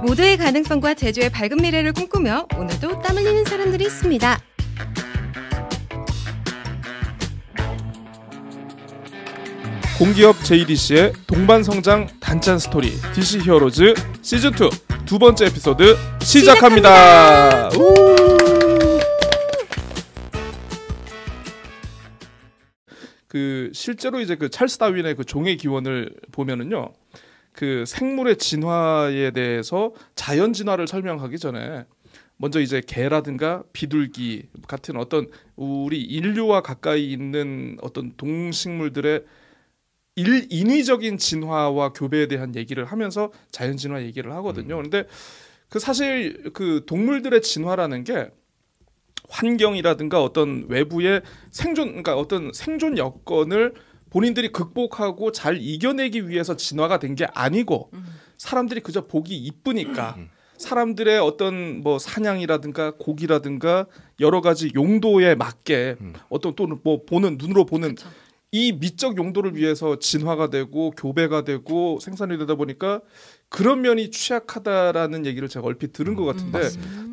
모두의 가능성과 제주의 밝은 미래를 꿈꾸며 오늘도 땀 흘리는 사람들이 있습니다. 공기업 JDC의 동반성장 단짠 스토리 DC 히어로즈 시즌2 두 번째 에피소드 시작합니다. 그 실제로 이제 그 찰스 다윈의 그 종의 기원을 보면은요, 그 생물의 진화에 대해서 자연 진화를 설명하기 전에 먼저 이제 개라든가 비둘기 같은 어떤 우리 인류와 가까이 있는 어떤 동식물들의 인위적인 진화와 교배에 대한 얘기를 하면서 자연 진화 얘기를 하거든요. 그런데 그 사실 그 동물들의 진화라는 게 환경이라든가 어떤 외부의 그러니까 어떤 생존 여건을 본인들이 극복하고 잘 이겨내기 위해서 진화가 된 게 아니고 사람들이 그저 보기 이쁘니까 사람들의 어떤 뭐 사냥이라든가 고기라든가 여러 가지 용도에 맞게 어떤 또는 뭐 보는 눈으로 보는 그쵸. 이 미적 용도를 위해서 진화가 되고 교배가 되고 생산이 되다 보니까 그런 면이 취약하다라는 얘기를 제가 얼핏 들은 것 같은데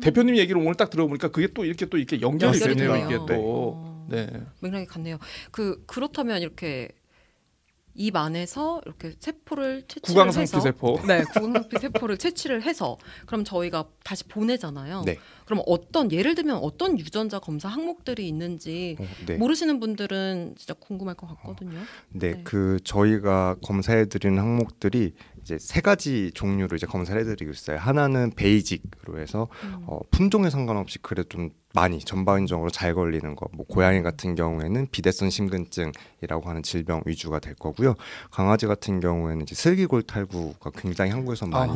대표님 얘기를 오늘 딱 들어보니까 그게 또 이렇게 연결이 되네요. 이게 또 네. 맥락이 같네요. 그렇다면 이렇게 입 안에서 이렇게 세포를 채취를 구강상피 해서 세포. 네, 구강상피 세포를 채취를 해서 그럼 저희가 다시 보내잖아요. 네. 그럼 예를 들면 어떤 유전자 검사 항목들이 있는지 네. 모르시는 분들은 진짜 궁금할 것 같거든요. 네, 그 저희가 검사해드리는 항목들이 이제 세 가지 종류로 이제 검사를 해드리고 있어요. 하나는 베이직으로 해서 품종에 상관없이 그래도 좀 많이 전반적으로 잘 걸리는 거, 뭐 고양이 같은 경우에는 비대성 심근증이라고 하는 질병 위주가 될 거고요. 강아지 같은 경우에는 이제 슬기골탈구가 굉장히 한국에서 많이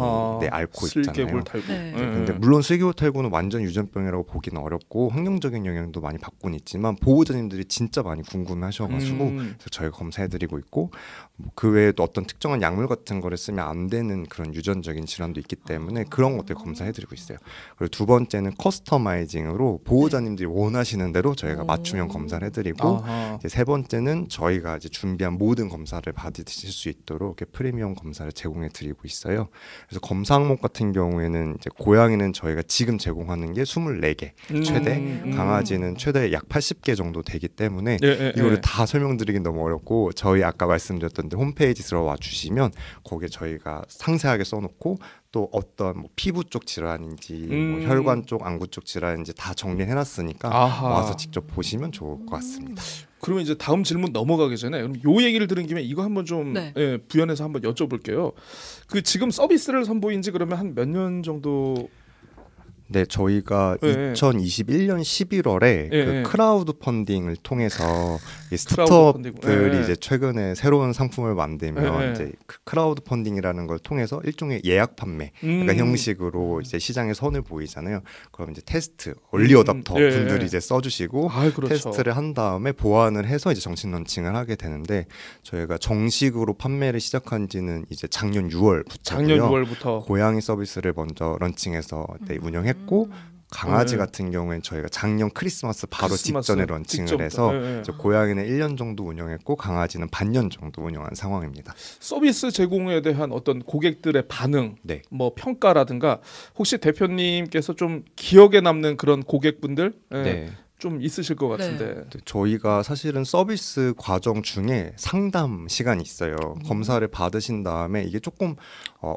앓고 있잖아요. 슬개골탈구. 네. 근데 물론 슬기골탈구는 완전 유전병이라고 보기는 어렵고 환경적인 영향도 많이 받고는 있지만 보호자님들이 진짜 많이 궁금해하셔가지고 그래서 저희가 검사해드리고 있고 그 외에도 어떤 특정한 약물 같은 거를 쓰면 안 되는 그런 유전적인 질환도 있기 때문에 그런 것들 검사해드리고 있어요. 그리고 두 번째는 커스터마이징으로 보호자님들이 원하시는 대로 저희가 맞춤형 검사를 해드리고 이제 세 번째는 저희가 이제 준비한 모든 검사를 받으실 수 있도록 이렇게 프리미엄 검사를 제공해드리고 있어요. 그래서 검사 항목 같은 경우에는 이제 고양이는 저희가 지금 제공하는 게 24개 최대, 강아지는 최대 약 80개 정도 되기 때문에 이거를 다 설명드리긴 너무 어렵고 저희 아까 말씀드렸던 홈페이지 들어와 주시면 거기에 저희가 상세하게 써놓고 또 어떤 뭐 피부 쪽 질환인지 뭐 혈관 쪽, 안구 쪽 질환인지 다 정리해놨으니까 와서 직접 보시면 좋을 것 같습니다. 그러면 이제 다음 질문 넘어가기 전에 그럼 요 얘기를 들은 김에 이거 한번 좀 부연해서 한번 여쭤볼게요. 그 지금 서비스를 선보인 지 그러면 한 몇 년 정도? 네, 저희가 2021년 11월에 그 크라우드 펀딩을 통해서 이 스타트업들이 이제 최근에 새로운 상품을 만들면 이제 크라우드 펀딩이라는 걸 통해서 일종의 예약 판매 그러니까 형식으로 이제 시장에 선을 보이잖아요. 그럼 이제 테스트, 얼리 어답터 분들이 이제 써주시고 그렇죠. 테스트를 한 다음에 보완을 해서 이제 정식 런칭을 하게 되는데 저희가 정식으로 판매를 시작한 지는 이제 작년 6월부터 고양이 서비스를 먼저 런칭해서 운영했고 강아지 같은 경우에는 저희가 작년 크리스마스 바로 직전에 런칭을 해서 고양이는 1년 정도 운영했고 강아지는 반년 정도 운영한 상황입니다. 서비스 제공에 대한 어떤 고객들의 반응, 뭐 평가라든가 혹시 대표님께서 좀 기억에 남는 그런 고객분들 좀 있으실 것 같은데 저희가 사실은 서비스 과정 중에 상담 시간이 있어요. 검사를 받으신 다음에 이게 조금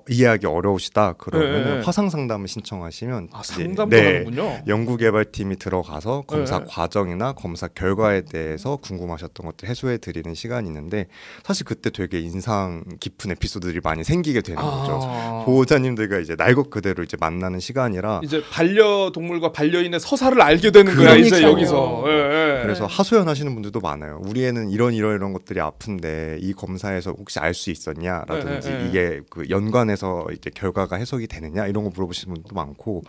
이해하기 어려우시다 그러면 화상 상담을 신청하시면 상담도 하는군요. 연구개발팀이 들어가서 검사 과정이나 검사 결과에 대해서 궁금하셨던 것들 해소해 드리는 시간이 있는데 사실 그때 되게 인상 깊은 에피소드들이 많이 생기게 되는 거죠. 보호자님들과 이제 날 것 그대로 이제 만나는 시간이라 이제 반려동물과 반려인의 서사를 알게 되는 거야 이제 여기서. 그래서 하소연하시는 분들도 많아요. 우리 애는 이런 것들이 아픈데 이 검사에서 혹시 알 수 있었냐라든지 이게 그 연관해서 이제 결과가 해석이 되느냐 이런 거 물어보시는 분들도 많고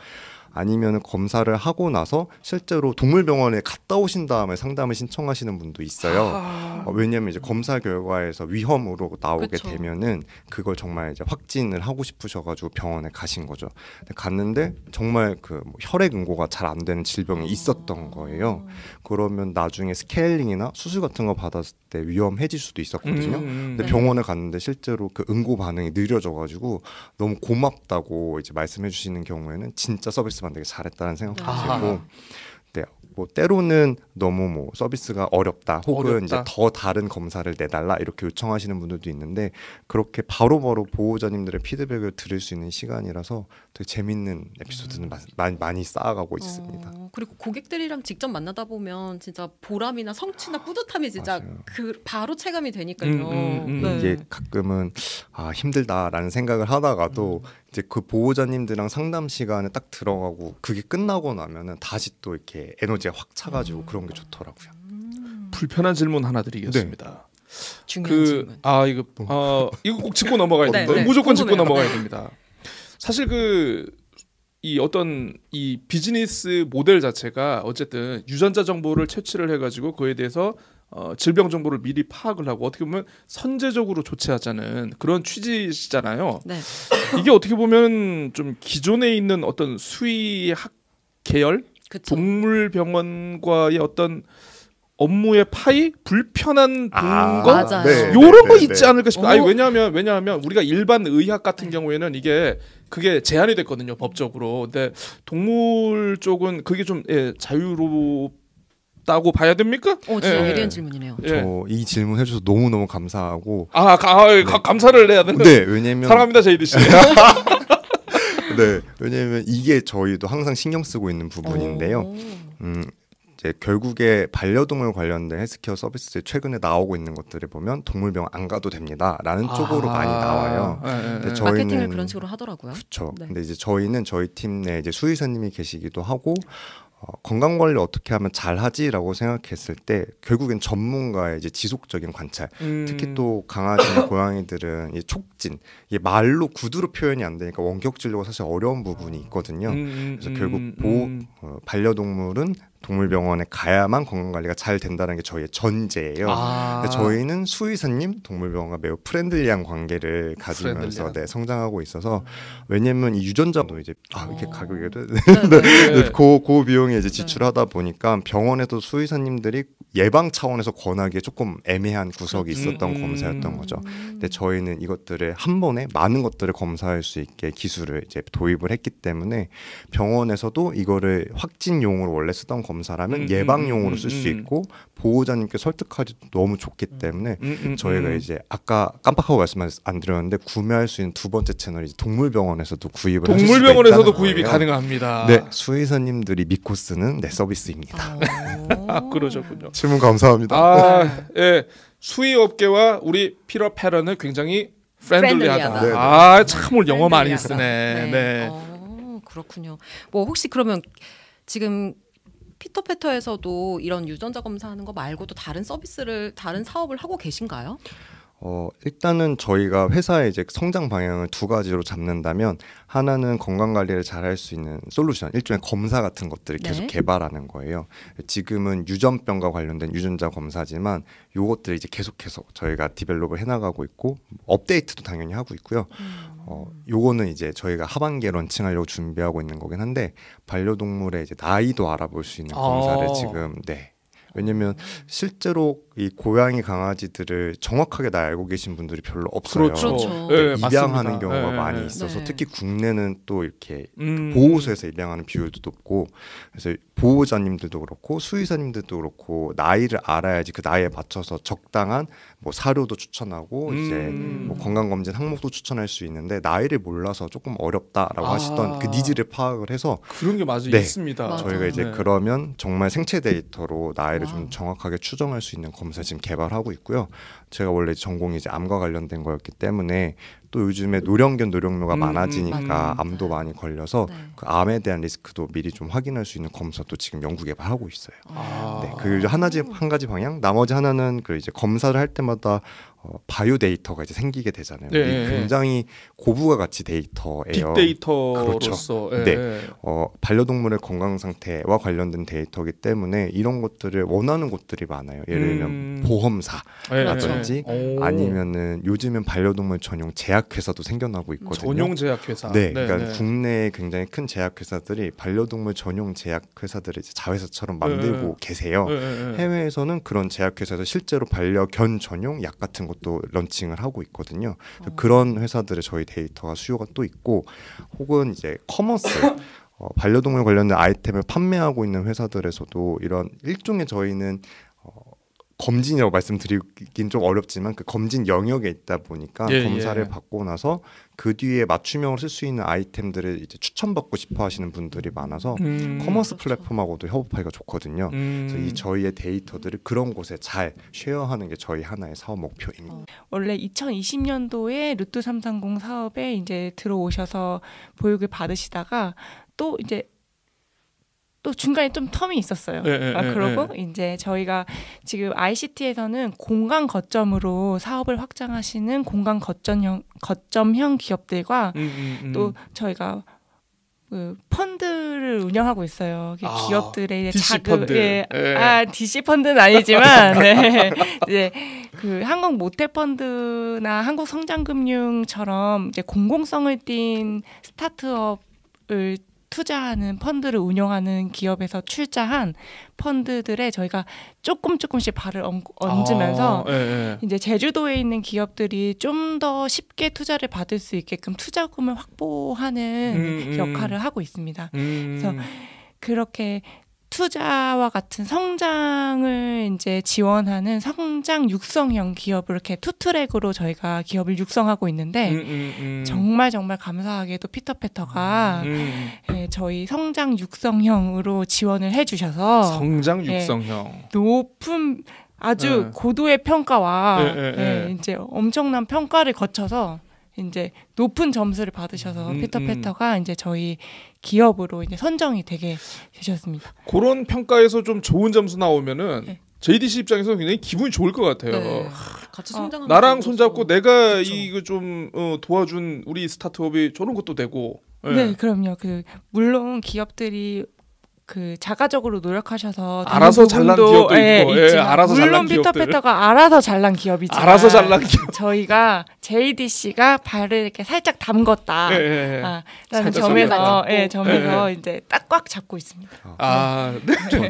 아니면 검사를 하고 나서 실제로 동물병원에 갔다 오신 다음에 상담을 신청하시는 분도 있어요. 왜냐하면 이제 검사 결과에서 위험으로 나오게 그쵸. 되면은 그걸 정말 이제 확진을 하고 싶으셔가지고 병원에 가신 거죠. 근데 갔는데 정말 그 뭐 혈액 응고가 잘 안 되는 질병이 있었던 거예요. 그러면 나중에 스케일링이나 수술 같은 거 받았을 때 위험해질 수도 있었거든요. 근데 네. 병원에 갔는데 실제로 그 응고 반응이 느려져가지고 너무 고맙다고 이제 말씀해 주시는 경우에는 진짜 서비스만 되게 잘했다는 생각도 아하. 들고, 네, 뭐 때로는 너무 뭐 서비스가 어렵다 혹은 어렵다. 이제 더 다른 검사를 내달라 이렇게 요청하시는 분들도 있는데 그렇게 바로바로 보호자님들의 피드백을 들을 수 있는 시간이라서 되게 재밌는 에피소드는 많이 쌓아가고 있습니다. 그리고 고객들이랑 직접 만나다 보면 진짜 보람이나 성취나 뿌듯함이 진짜 맞아요. 그 바로 체감이 되니까요. 네. 이게 가끔은 힘들다라는 생각을 하다가도 이제 그 보호자님들이랑 상담 시간에 딱 들어가고 그게 끝나고 나면은 다시 또 이렇게 에너지가 확 차가지고 그런 게 좋더라고요. 불편한 질문 하나 드리겠습니다. 중요한 질문. 이거 꼭 짚고 넘어가야 네, 됩니다. 네. 무조건 짚고 궁금해요. 넘어가야 네. 됩니다. 사실 이 어떤 이 비즈니스 모델 자체가 어쨌든 유전자 정보를 채취를 해가지고 그에 대해서 질병 정보를 미리 파악을 하고 어떻게 보면 선제적으로 조치하자는 그런 취지시잖아요. 네. 이게 어떻게 보면 좀 기존에 있는 어떤 수의학 계열 그쵸. 동물병원과의 어떤 업무의 파이 불편한 거 맞아요. 네, 요런 거 있지 않을까 싶어요. 아니 어. 왜냐하면 우리가 일반 의학 같은 경우에는 그게 제한이 됐거든요 법적으로. 근데 동물 쪽은 그게 좀 자유롭다고 봐야 됩니까? 진짜 예리한 질문이네요. 예. 저 이 질문 해주셔서 너무너무 감사하고 감사를 해야 된다. 네, 왜냐면 사랑합니다 제이디 씨. 네, 왜냐면 이게 저희도 항상 신경 쓰고 있는 부분인데요. 이제 결국에 반려동물 관련된 헬스케어 서비스 최근에 나오고 있는 것들을 보면 동물병원 안 가도 됩니다라는 쪽으로 많이 나와요. 근데 마케팅을 그런 식으로 하더라고요. 그렇죠. 네. 근데 이제 저희는 저희 팀 내 이제 수의사님이 계시기도 하고 건강 관리 어떻게 하면 잘하지라고 생각했을 때 결국엔 전문가의 이제 지속적인 관찰. 특히 또 강아지나 고양이들은 이 촉진, 이게 말로 구두로 표현이 안 되니까 원격 진료가 사실 어려운 부분이 있거든요. 그래서 결국 반려동물은 동물병원에 가야만 건강관리가 잘 된다는 게 저희의 전제예요. 근데 저희는 수의사님, 동물병원과 매우 프렌들리한 관계를 가지면서 성장하고 있어서 왜냐면 이 유전자도 이제 이렇게 가격에도 그 비용에 이제 지출하다 보니까 병원에도 수의사님들이 예방 차원에서 권하기에 조금 애매한 구석이 있었던 검사였던 거죠. 근데 저희는 이것들을 한 번에 많은 것들을 검사할 수 있게 기술을 이제 도입을 했기 때문에 병원에서도 이거를 확진용으로 원래 쓰던 검사라면 예방용으로 쓸 수 있고 보호자님께 설득하기도 너무 좋기 때문에 저희가 이제 아까 깜빡하고 말씀 안 드렸는데 구매할 수 있는 두 번째 채널이 이제 동물병원에서도 구입을 하실 수가 동물병원에서도 있다는 구입이 거예요. 가능합니다. 네, 수의사님들이 믿고 쓰는 서비스입니다. 그러셨군요. 질문 감사합니다. 예. 수의업계와 우리 피터 패런은 굉장히 프렌들리하다. 프렌들리하다. 참 오늘 영어 많이 프렌들리하다. 쓰네. 네. 그렇군요. 뭐 혹시 그러면 지금 피터패터에서도 이런 유전자 검사하는 거 말고도 다른 사업을 하고 계신가요? 일단은 저희가 회사의 이제 성장 방향을 두 가지로 잡는다면 하나는 건강 관리를 잘 할 수 있는 솔루션, 일종의 검사 같은 것들을 계속 개발하는 거예요. 지금은 유전병과 관련된 유전자 검사지만 요것들을 이제 계속해서 저희가 디벨롭을 해나가고 있고 업데이트도 당연히 하고 있고요. 요거는 이제 저희가 하반기에 런칭하려고 준비하고 있는 거긴 한데 반려동물의 이제 나이도 알아볼 수 있는 검사를 지금 왜냐면 실제로 이 고양이 강아지들을 정확하게 알고 계신 분들이 별로 없어요. 그렇죠. 네, 입양하는 맞습니다. 경우가 네, 많이 네. 있어서 네. 특히 국내는 또 이렇게 보호소에서 입양하는 비율도 높고 그래서 보호자님들도 그렇고 수의사님들도 그렇고 나이를 알아야지 그 나이에 맞춰서 적당한 뭐 사료도 추천하고 이제 뭐 건강검진 항목도 추천할 수 있는데 나이를 몰라서 조금 어렵다라고 하시던 그 니즈를 파악을 해서 그런 게 맞아요. 네. 있습니다. 맞아. 저희가 이제 네. 그러면 정말 생체 데이터로 나이를 와우. 좀 정확하게 추정할 수 있는 검사 지금 개발하고 있고요. 제가 원래 전공이 이제 암과 관련된 거였기 때문에 또 요즘에 노령견 노령묘가 많아지니까 암도 많이 걸려서 네. 그 암에 대한 리스크도 미리 좀 확인할 수 있는 검사도 지금 연구 개발하고 있어요. 아. 네, 그 한 가지 방향. 나머지 하나는 그 이제 검사를 할 때마다 바이오 데이터가 이제 생기게 되잖아요. 네. 굉장히 고부가 가치 데이터예요. 빅데이터로서 그렇죠. 네. 반려동물의 건강 상태와 관련된 데이터이기 때문에 이런 것들을 원하는 곳들이 많아요. 예를 들면 보험사라든지 아니면은 요즘엔 반려동물 전용 제약회사도 생겨나고 있거든요. 전용 제약회사. 네, 그러니까 국내에 굉장히 큰 제약회사들이 반려동물 전용 제약회사들을 이제 자회사처럼 만들고 계세요. 해외에서는 그런 제약회사에서 실제로 반려견 전용 약 같은 것도 런칭을 하고 있거든요. 그런 회사들의 저희 데이터가 수요가 또 있고, 혹은 이제 커머스 반려동물 관련된 아이템을 판매하고 있는 회사들에서도 이런 일종의 저희는 검진이라고 말씀드리긴 좀 어렵지만 그 검진 영역에 있다 보니까 검사를 받고 나서 그 뒤에 맞춤형으로 쓸 수 있는 아이템들을 이제 추천받고 싶어 하시는 분들이 많아서 커머스 플랫폼하고도 협업하기가 좋거든요. 그래서 이 저희의 데이터들을 그런 곳에 잘 쉐어하는 게 저희 하나의 사업 목표입니다. 원래 2020년도에 루트 330 사업에 이제 들어오셔서 보육을 받으시다가 또 이제 또 중간에 좀 텀이 있었어요. 그러고 이제 저희가 지금 ICT에서는 공간 거점으로 사업을 확장하시는 공간 거점형 기업들과 또 저희가 그 펀드를 운영하고 있어요. 기업들의 DC 자금, 펀드. DC 펀드는 아니지만 이제 그 한국 모태펀드나 한국성장금융처럼 이제 공공성을 띈 스타트업을 투자하는 펀드를 운영하는 기업에서 출자한 펀드들에 저희가 조금씩 발을 얹으면서 이제 제주도에 있는 기업들이 좀 더 쉽게 투자를 받을 수 있게끔 투자금을 확보하는 역할을 하고 있습니다. 그래서 그렇게 투자와 같은 성장을 이제 지원하는 성장 육성형 기업을 이렇게 투트랙으로 저희가 기업을 육성하고 있는데 정말 감사하게도 피터패터가 저희 성장 육성형으로 지원을 해주셔서 성장 육성형 높은 아주 고도의 평가와 이제 엄청난 평가를 거쳐서 이제 높은 점수를 받으셔서 피터패터가 이제 저희 기업으로 이제 선정이 되게 되셨습니다. 그런 평가에서 좀 좋은 점수 나오면은 JDC 입장에서 굉장히 기분이 좋을 것 같아요. 같이 성장하는 나랑 손잡고 내가 이거 좀 도와준 우리 스타트업이 저런 것도 되고. 네, 그럼요. 물론 기업들이 그 자가적으로 노력하셔서 알아서 잘난 기업도 있고, 알아서 물론 피터패터가 알아서 잘난 기업이지만 알아서 잘난 기업. 저희가 JDC가 발을 이렇게 살짝 담궜다. 라는 점에서 이제 딱 꽉 잡고 있습니다.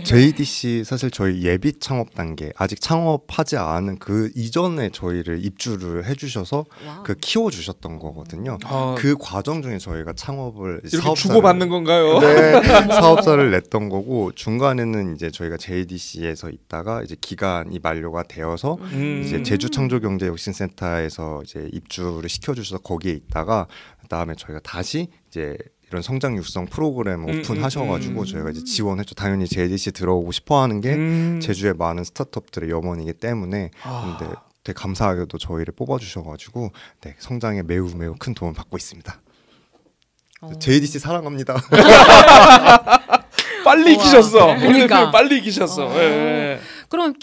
JDC 사실 저희 예비 창업 단계 아직 창업하지 않은 그 이전에 저희를 입주를 해주셔서 그 키워주셨던 거거든요. 그 과정 중에 저희가 창업을 이렇게 주고받는 건가요? 네, 사업사를 냈던 거고 중간에는 이제 저희가 JDC에서 있다가 이제 기간이 만료가 되어서 이제 제주 창조경제혁신센터에서 이제 입주를 시켜주셔서 거기에 있다가 그다음에 저희가 다시 이제 이런 성장 육성 프로그램 오픈하셔가지고 저희가 이제 지원했죠. 당연히 JDC 들어오고 싶어하는 게 제주의 많은 스타트업들의 염원이기 때문에 근데 되게 감사하게도 저희를 뽑아주셔가지고 성장에 매우 큰 도움을 받고 있습니다. JDC 사랑합니다. 빨리 끼셨어. 그러니까. 빨리 끼셨어. 그럼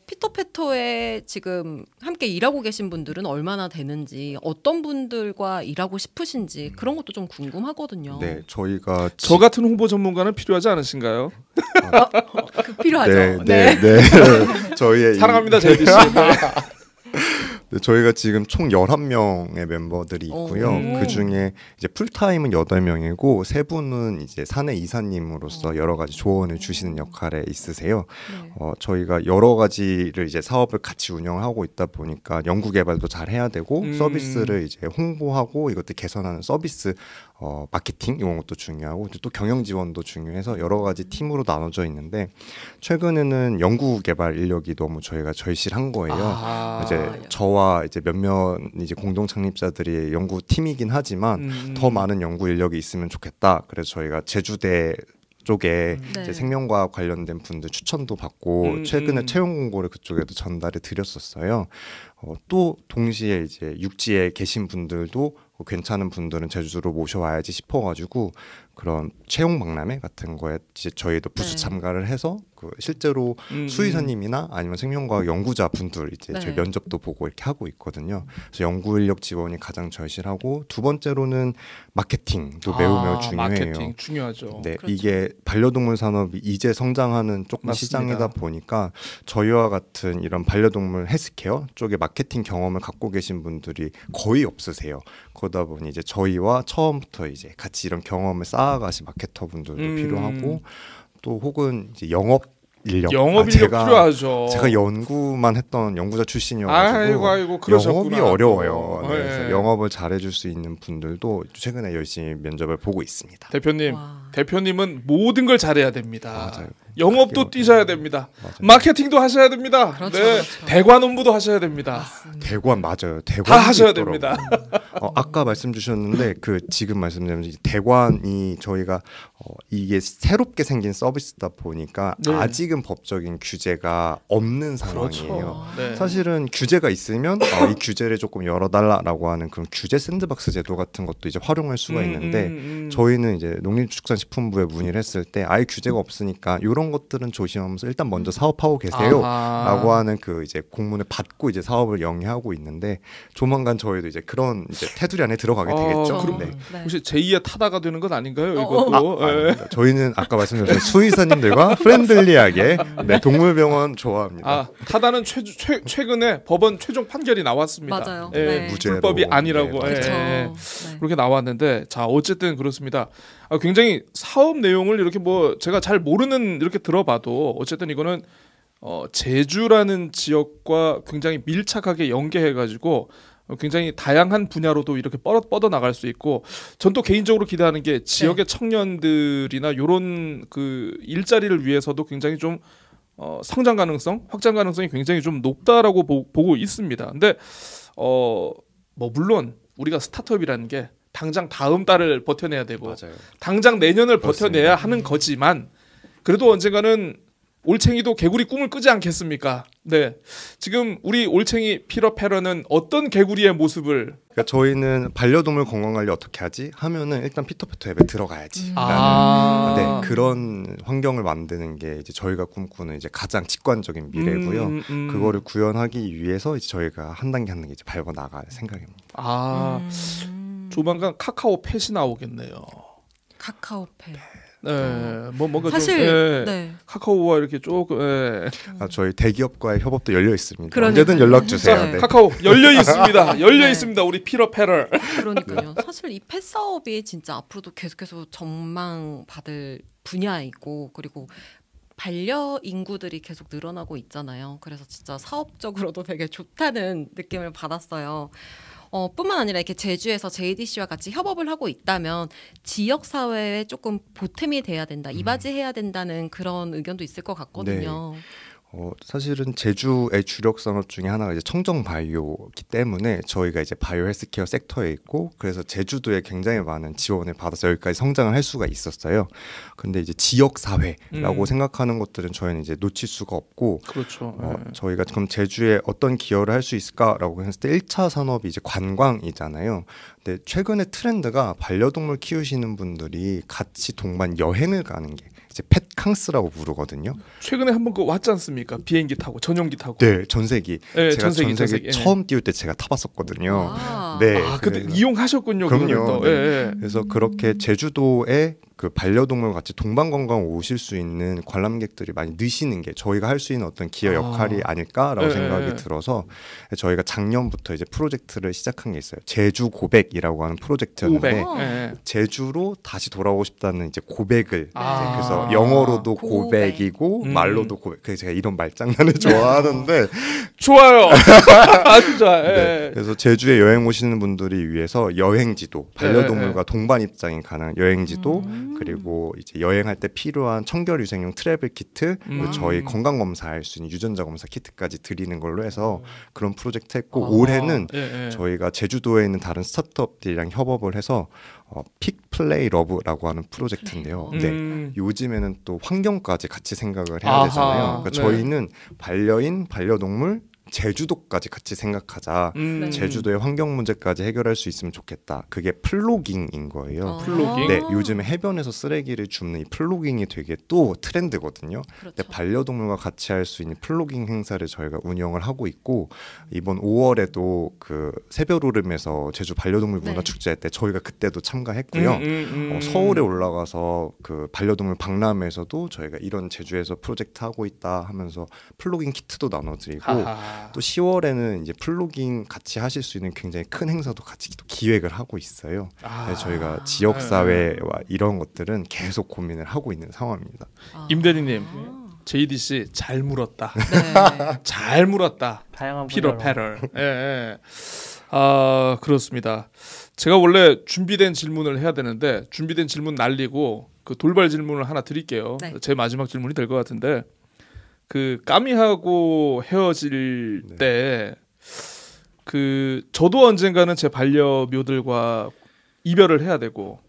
피터패터에 지금 함께 일하고 계신 분들은 얼마나 되는지, 어떤 분들과 일하고 싶으신지 그런 것도 좀 궁금하거든요. 네, 저희가 저 같은 홍보 전문가는 필요하지 않으신가요? 필요하죠. 네. 저희의 사랑합니다, JDC. 네, 저희가 지금 총 11명의 멤버들이 있고요. 그중에 이제 풀타임은 8명이고 3분은 이제 사내 이사님으로서 여러 가지 조언을 주시는 역할에 있으세요. 저희가 여러 가지를 이제 사업을 같이 운영하고 있다 보니까 연구 개발도 잘 해야 되고 서비스를 이제 홍보하고 이것들 개선하는 서비스 마케팅 이런 것도 중요하고 또 경영 지원도 중요해서 여러 가지 팀으로 나눠져 있는데 최근에는 연구 개발 인력이 너무 저희가 절실한 거예요. 이제 저와 이제 몇몇 이제 공동 창립자들이 연구 팀이긴 하지만 더 많은 연구 인력이 있으면 좋겠다. 그래서 저희가 제주대 쪽에 이제 생명과학 관련된 분들 추천도 받고 최근에 채용 공고를 그쪽에도 전달해 드렸었어요. 또 동시에 이제 육지에 계신 분들도 괜찮은 분들은 제주도로 모셔와야지 싶어가지고 그런 채용 박람회 같은 거에 이제 저희도 부수 참가를 해서 그 실제로 수의사님이나 아니면 생명과학 연구자 분들 이제 저희 면접도 보고 이렇게 하고 있거든요. 그래서 연구 인력 지원이 가장 절실하고 두 번째로는 마케팅도 매우 중요해요. 마케팅 중요하죠. 네, 그렇죠. 이게 반려동물 산업이 이제 성장하는 조금 맞습니다. 시장이다 보니까 저희와 같은 이런 반려동물 헬스케어 쪽에 마케팅 경험을 갖고 계신 분들이 거의 없으세요. 그러다 보니 이제 저희와 처음부터 이제 같이 이런 경험을 쌓아가신 마케터 분들도 필요하고 또 혹은 이제 영업 인력 필요하죠. 제가 연구만 했던 연구자 출신이어가지고 아이고, 영업이 어려워요. 네. 그래서 영업을 잘해줄 수 있는 분들도 최근에 열심히 면접을 보고 있습니다. 대표님은 모든 걸 잘해야 됩니다. 맞아요. 영업도 뛰셔야 됩니다. 맞아요. 마케팅도 하셔야 됩니다. 그렇죠, 네. 그렇죠. 대관 업무도 하셔야 됩니다. 대관 맞아요. 대관 다 하셔야 됩니다. 아까 말씀 주셨는데 그 지금 말씀드린 대관이 저희가 이게 새롭게 생긴 서비스다 보니까 아직은 법적인 규제가 없는 상황이에요. 그렇죠. 사실은 규제가 있으면 이 규제를 조금 열어달라라고 하는 그런 규제 샌드박스 제도 같은 것도 이제 활용할 수가 있는데 저희는 이제 농림축산식품부에 문의를 했을 때 아예 규제가 없으니까 이런 것들은 조심하면서 일단 먼저 사업하고 계세요라고 하는 그 이제 공문을 받고 이제 사업을 영위하고 있는데 조만간 저희도 이제 그런 이제 테두리 안에 들어가게 되겠죠. 그럼 네. 혹시 제2의 타다가 되는 건 아닌가요? 이것도 아닙니다. 저희는 아까 말씀드린 수의사님들과 프렌들리하게 동물병원 좋아합니다. 타다는 최근에 법원 최종 판결이 나왔습니다. 맞아요. 불법이 아니라고 그렇게 나왔는데 자 어쨌든 그렇습니다. 굉장히 사업 내용을 이렇게 뭐 제가 잘 모르는 이렇게 들어봐도 어쨌든 이거는 제주라는 지역과 굉장히 밀착하게 연계해가지고 굉장히 다양한 분야로도 이렇게 뻗어 나갈 수 있고 전 또 개인적으로 기대하는 게 지역의 청년들이나 요런 그 일자리를 위해서도 굉장히 좀 성장 가능성, 확장 가능성이 굉장히 좀 높다라고 보고 있습니다. 근데 뭐 물론 우리가 스타트업이라는 게 당장 다음 달을 버텨내야 되고 맞아요. 당장 내년을 그렇습니다. 버텨내야 하는 거지만 그래도 언젠가는 올챙이도 개구리 꿈을 꾸지 않겠습니까? 네, 지금 우리 올챙이 피터패러는 어떤 개구리의 모습을? 그러니까 저희는 반려동물 건강관리 어떻게 하지? 하면은 일단 피터패터 앱에 들어가야지. 라는 그런 환경을 만드는 게 이제 저희가 꿈꾸는 이제 가장 직관적인 미래고요. 그거를 구현하기 위해서 이제 저희가 한 단계 이제 밟아 나갈 생각입니다. 조만간 카카오 펫이 나오겠네요. 카카오펫. 네, 뭔가 사실 좀 카카오와 이렇게 조금 저희 대기업과의 협업도 열려 있습니다. 그러니까요. 언제든 연락 주세요. 자, 카카오 열려 있습니다. 열려 있습니다. 우리 피터패러. 그러니까요. 사실 이 펫 사업이 진짜 앞으로도 계속해서 전망 받을 분야이고 그리고 반려 인구들이 계속 늘어나고 있잖아요. 그래서 진짜 사업적으로도 되게 좋다는 느낌을 받았어요. 뿐만 아니라 이렇게 제주에서 JDC와 같이 협업을 하고 있다면 지역 사회에 조금 보탬이 돼야 된다, 이바지해야 된다는 그런 의견도 있을 것 같거든요. 네. 사실은 제주의 주력 산업 중에 하나가 이제 청정 바이오이기 때문에 저희가 이제 바이오 헬스케어 섹터에 있고 그래서 제주도에 굉장히 많은 지원을 받아서 여기까지 성장을 할 수가 있었어요. 근데 이제 지역 사회라고 생각하는 것들은 저희는 이제 놓칠 수가 없고 그렇죠. 저희가 그럼 제주에 어떤 기여를 할 수 있을까라고 했을 때 1차 산업이 이제 관광이잖아요. 근데 최근에 트렌드가 반려동물 키우시는 분들이 같이 동반 여행을 가는 게 이제 펫캉스라고 부르거든요. 최근에 한번 그 왔지 않습니까? 비행기 타고 전용기 타고. 네, 전세기. 네, 제가 전세기 처음 띄울 때 제가 타봤었거든요. 네. 근데 이용하셨군요. 그럼요. 네. 그래서 그렇게 제주도에 그 반려동물 같이 동반 관광 오실 수 있는 관람객들이 많이 느시는 게 저희가 할 수 있는 어떤 기여 역할이 아닐까라고 생각이 들어서 저희가 작년부터 이제 프로젝트를 시작한 게 있어요. 제주 고백이라고 하는 프로젝트였는데 제주로 다시 돌아오고 싶다는 이제 고백을 그래서 영어로도 고백이고 말로도 고백. 그래서 제가 이런 말장난을 좋아하는데 좋아요. 아주 좋아. 네. 그래서 제주에 여행 오시는 분들이 위해서 여행지도 반려동물과 동반 입장이 가능한 여행지도 그리고 이제 여행할 때 필요한 청결위생용 트래블 키트 그리고 저희 건강검사할 수 있는 유전자 검사 키트까지 드리는 걸로 해서 그런 프로젝트 했고 올해는 저희가 제주도에 있는 다른 스타트업들이랑 협업을 해서 픽 플레이 러브라고 하는 프로젝트인데요. 네. 요즘에는 또 환경까지 같이 생각을 해야 되잖아요. 그러니까 저희는 반려인, 반려동물 제주도까지 같이 생각하자. 네. 제주도의 환경 문제까지 해결할 수 있으면 좋겠다. 그게 플로깅인 거예요. 플로깅? 네, 요즘에 해변에서 쓰레기를 줍는 이 플로깅이 되게 또 트렌드거든요. 그렇죠. 근데 반려동물과 같이 할 수 있는 플로깅 행사를 저희가 운영을 하고 있고 이번 5월에도 그 새별오름에서 제주 반려동물 네. 문화축제 때 저희가 그때도 참가했고요. 서울에 올라가서 그 반려동물 박람회에서도 저희가 이런 제주에서 프로젝트 하고 있다 하면서 플로깅 키트도 나눠드리고 하하. 또 10월에는 이제 플로깅 같이 하실 수 있는 굉장히 큰 행사도 같이 또 기획을 하고 있어요. 그래서 저희가 지역 사회와 이런 것들은 계속 고민을 하고 있는 상황입니다. 임대리님, JDC 잘 물었다. 네. 잘 물었다. 다양한 피터 분야로. 패럴. 예, 예. 아, 그렇습니다. 제가 원래 준비된 질문을 해야 되는데 준비된 질문 날리고 그 돌발 질문을 하나 드릴게요. 네. 제 마지막 질문이 될 것 같은데 그 까미하고 헤어질 네. 때 그 저도 언젠가는 제 반려묘들과 이별을 해야 되고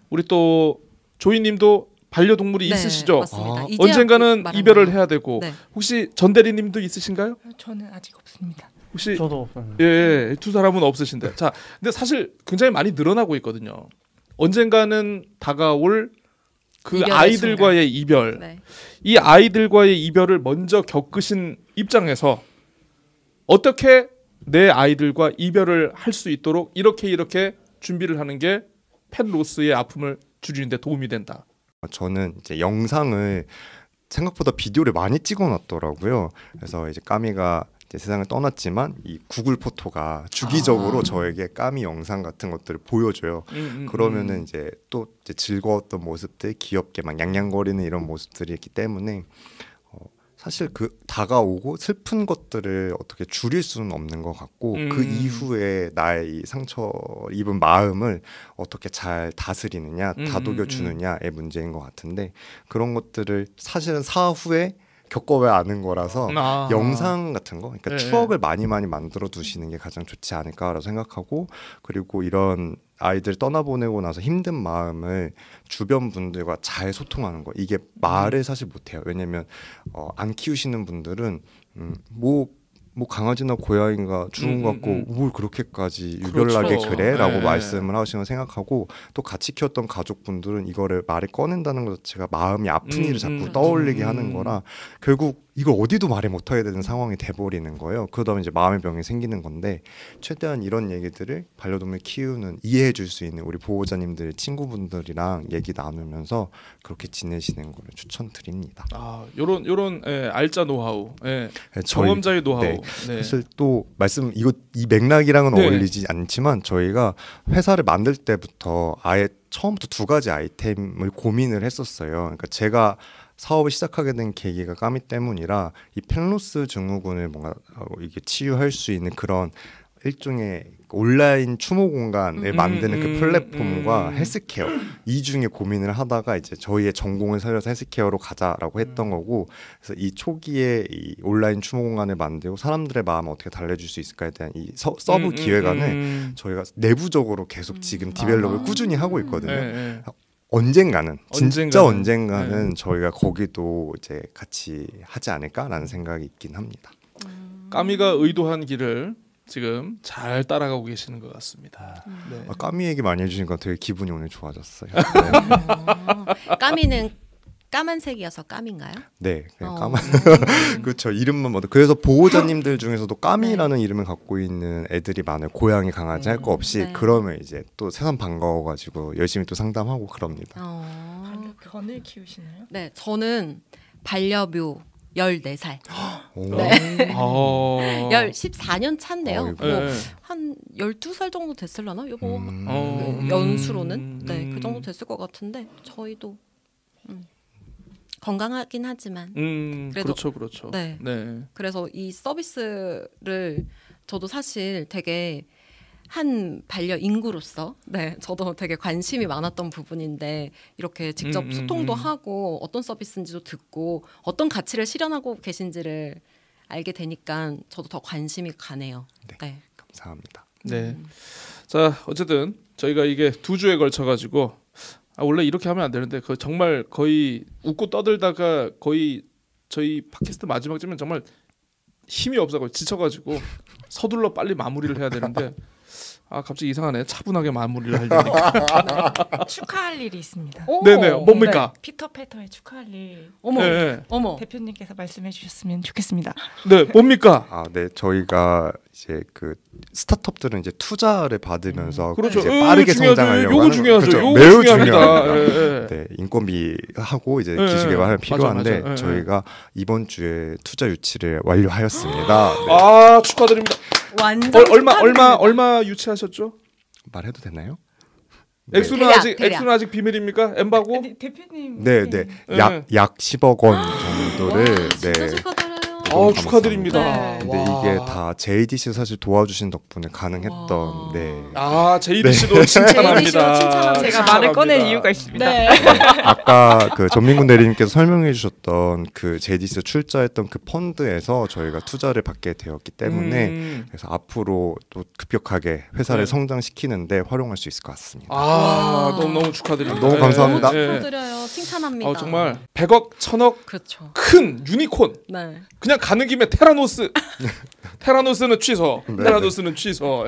우리 또 조이님도 반려동물이 네, 있으시죠? 맞습니다. 이제야 언젠가는 말하네요. 이별을 해야 되고 네. 혹시 전 대리님도 있으신가요? 저는 아직 없습니다. 혹시 저도 없었는데. 예, 두 사람은 없으신데. 자, 근데 사실 굉장히 많이 늘어나고 있거든요. 언젠가는 다가올 그 이별의 아이들과의 이별. 네. 이 아이들과의 이별을 먼저 겪으신 입장에서 어떻게 내 아이들과 이별을 할 수 있도록 이렇게 준비를 하는 게 펫로스의 아픔을 줄이는 데 도움이 된다. 저는 이제 영상을 생각보다 비디오를 많이 찍어놨더라고요. 그래서 이제 까미가 이제 세상을 떠났지만 이 구글 포토가 주기적으로 저에게 까미 영상 같은 것들을 보여줘요. 그러면은 이제 또 이제 즐거웠던 모습들, 귀엽게 막 냥냥거리는 이런 모습들이 있기 때문에 사실 그 다가오고 슬픈 것들을 어떻게 줄일 수는 없는 것 같고 그 이후에 나의 이 상처 입은 마음을 어떻게 잘 다스리느냐, 다독여 주느냐의 문제인 것 같은데 그런 것들을 사실은 사후에 겪어봐야 아는 거라서 영상 같은 거, 그러니까 네. 추억을 많이 만들어 두시는 게 가장 좋지 않을까라고 생각하고 그리고 이런 아이들 떠나보내고 나서 힘든 마음을 주변 분들과 잘 소통하는 거 이게 말을 사실 못해요. 왜냐면 안 키우시는 분들은 뭐 강아지나 고양이가 죽은 것 같고 뭘 그렇게까지 유별나게 그렇죠. 그래? 라고 네. 말씀을 하시는 생각하고 또 같이 키웠던 가족분들은 이거를 말을 꺼낸다는 것 자체가 마음이 아픈 일을 자꾸 떠올리게 하는 거라 결국 이걸 어디도 말을 못하게 되는 상황이 돼버리는 거예요. 그러다 보면 이제 마음의 병이 생기는 건데 최대한 이런 얘기들을 반려동물 키우는 이해해 줄 수 있는 우리 보호자님들 친구분들이랑 얘기 나누면서 그렇게 지내시는 걸 추천드립니다. 요런 예, 알짜 노하우, 예, 저희- 경험자의 노하우. 네. 네. 사실 또 이 맥락이랑은 네. 어울리지 않지만 저희가 회사를 만들 때부터 아예 처음부터 두 가지 아이템을 고민을 했었어요. 그러니까 제가 사업을 시작하게 된 계기가 까미 때문이라 이 펜로스 증후군을 뭔가 이게 치유할 수 있는 그런 일종의 온라인 추모 공간을 만드는 그 플랫폼과 헬스케어 이 중에 고민을 하다가 이제 저희의 전공을 살려서 헬스케어로 가자라고 했던 거고 그래서 이 초기에 이 온라인 추모 공간을 만들고 사람들의 마음을 어떻게 달래줄 수 있을까에 대한 이 서브 기획안을 저희가 내부적으로 계속 지금 디벨롭을 꾸준히 하고 있거든요. 예. 언젠가는 진짜 언젠가는. 언젠가는 저희가 거기도 이제 같이 하지 않을까라는 생각이 있긴 합니다. 까미가 의도한 길을 지금 잘 따라가고 계시는 것 같습니다. 네. 까미 얘기 많이 해주니까 되게 기분이 오늘 좋아졌어요. 네, 까미는 까만색이어서 까미인가요? 네 그냥 까만 그렇죠 이름만 봐도 그래서 보호자님들 중에서도 까미라는 이름을 갖고 있는 애들이 많아요. 고양이 강아지 할 거 없이 네. 그러면 이제 또 새삼 반가워가지고 열심히 또 상담하고 그럽니다. 반려견을 키우시나요? 네, 저는 반려묘 14살. 오. 네. 14년 14년 차인데요. 어이구. 뭐 네. 한 12살 정도 됐을라나? 요거 음. 연수로는 네, 그 정도 됐을 것 같은데 저희도 건강하긴 하지만 그래도- 그렇죠. 네. 네. 그래서 이 서비스를 저도 사실 되게 한 반려인구로서 네 저도 되게 관심이 많았던 부분인데 이렇게 직접 소통도 하고 어떤 서비스인지도 듣고 어떤 가치를 실현하고 계신지를 알게 되니까 저도 더 관심이 가네요. 네. 감사합니다. 네. 자, 어쨌든 저희가 이게 2주에 걸쳐 가지고 원래 이렇게 하면 안 되는데 그 정말 거의 웃고 떠들다가 거의 저희 팟캐스트 마지막쯤엔 정말 힘이 없어가지고 지쳐가지고 서둘러 빨리 마무리를 해야 되는데 갑자기 이상하네. 차분하게 마무리를 하려니까. 축하할 일이 있습니다. 네네. 뭡니까? 네, 피터 패터의 축하할 일. 어머, 네. 어머. 대표님께서 말씀해 주셨으면 좋겠습니다. 네, 뭡니까? 네, 저희가 이제 그 스타트업들은 이제 투자를 받으면서 그렇죠. 이제 빠르게 성장하려고 요거 하는 중요하죠. 그렇죠. 요거 매우 중요합니다. 중요합니다. 네, 인건비하고 이제 기술 개발은 필요한데 맞아. 저희가 이번 주에 투자 유치를 완료하였습니다. 네. 축하드립니다. 완전 얼마 유치하셨죠? 말해도 되나요? 액수는 아직 비밀입니까? 엠바고? 대표님. 네. 약 10억 원 정도를 진짜 축하드려요. 축하드립니다. 네. 근데 이게 다 JDC 사실 도와주신 덕분에 가능했던. 네. JDC도 칭찬합니다. 제가 말을 꺼낼 이유가 있습니다. 네. 아까 그 전민군 대리님께서 설명해 주셨던 그 JDC 출자했던 그 펀드에서 저희가 투자를 받게 되었기 때문에 그래서 앞으로 또 급격하게 회사를 성장시키는데 활용할 수 있을 것 같습니다. 너무 축하드립니다. 너무 감사합니다. 축하드려요. 칭찬합니다. 정말 100억, 1000억 그렇죠. 큰 유니콘. 네. 그냥 가는 김에 테라노스는 취소. 테라노스는 취소.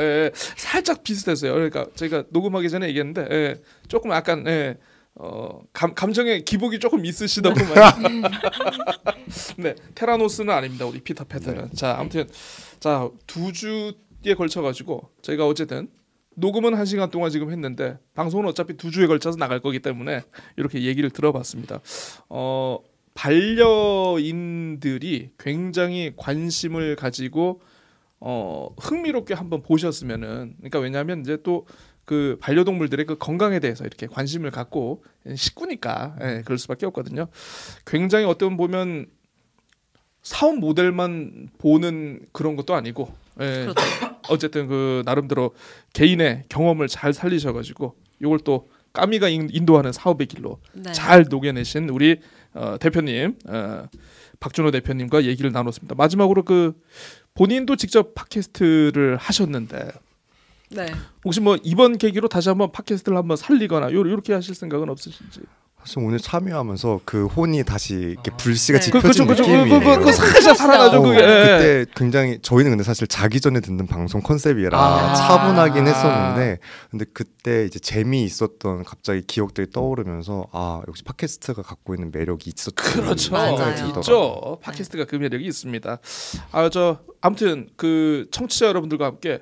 살짝 비슷했어요. 그러니까 저희가 녹음하기 전에 얘기했는데 조금 약간 감정의 기복이 조금 있으시더구만. 네, 테라노스는 아닙니다. 우리 피터 패터는. 자, 아무튼 2주에 걸쳐 가지고 저희가 어쨌든 녹음은 1시간 동안 지금 했는데 방송은 어차피 2주에 걸쳐서 나갈 거기 때문에 이렇게 얘기를 들어봤습니다. 반려인들이 굉장히 관심을 가지고 흥미롭게 한번 보셨으면은, 그러니까 왜냐하면 이제 또 그 반려동물들의 그 건강에 대해서 이렇게 관심을 갖고 식구니까 그럴 수밖에 없거든요. 굉장히 어떤 보면 사업 모델만 보는 그런 것도 아니고, 그렇죠. 어쨌든 그 나름대로 개인의 경험을 잘 살리셔가지고 이걸 또 까미가 인도하는 사업의 길로 잘 녹여내신 우리 대표님 박준호 대표님과 얘기를 나눴습니다. 마지막으로 그 본인도 직접 팟캐스트를 하셨는데 혹시 뭐 이번 계기로 다시 한번 팟캐스트를 한번 살리거나 이렇게 하실 생각은 없으신지? 사실 오늘 참여하면서 그 혼이 다시 이렇게 불씨가 지펴진 그렇죠. 느낌이에요. 그 살짝 살아나죠. 그게. 그때 굉장히 저희는 근데 사실 자기 전에 듣는 방송 컨셉이라 차분하긴 했었는데, 근데 그때 이제 재미있었던 갑자기 기억들이 떠오르면서 역시 팟캐스트가 갖고 있는 매력이 있었죠. 그렇죠. 있죠. 팟캐스트가 그 매력이 있습니다. 아무튼 그 청취자 여러분들과 함께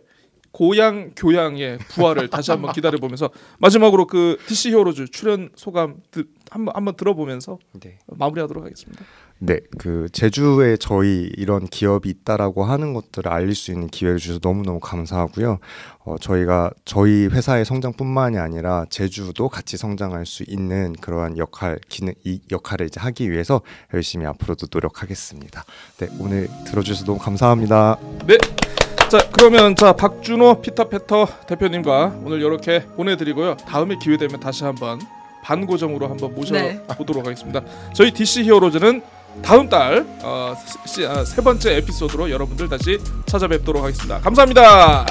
고향 교양의 부활을 다시 한번 기다려보면서 마지막으로 그 DC 히어로즈 출연 소감 한번 들어보면서 마무리하도록 하겠습니다. 네, 그 제주에 저희 이런 기업이 있다라고 하는 것들을 알릴 수 있는 기회를 주셔서 너무너무 감사하고요. 저희가 저희 회사의 성장뿐만이 아니라 제주도 같이 성장할 수 있는 그러한 이 역할을 이제 하기 위해서 열심히 앞으로도 노력하겠습니다. 네, 오늘 들어주셔서 너무 감사합니다. 네. 자, 그러면 박준호 피터 패터 대표님과 오늘 이렇게 보내드리고요. 다음에 기회 되면 다시 한번 반고정으로 한번 모셔보도록 하겠습니다. 저희 DC 히어로즈는 다음 달 세 번째 에피소드로 여러분들 다시 찾아뵙도록 하겠습니다. 감사합니다.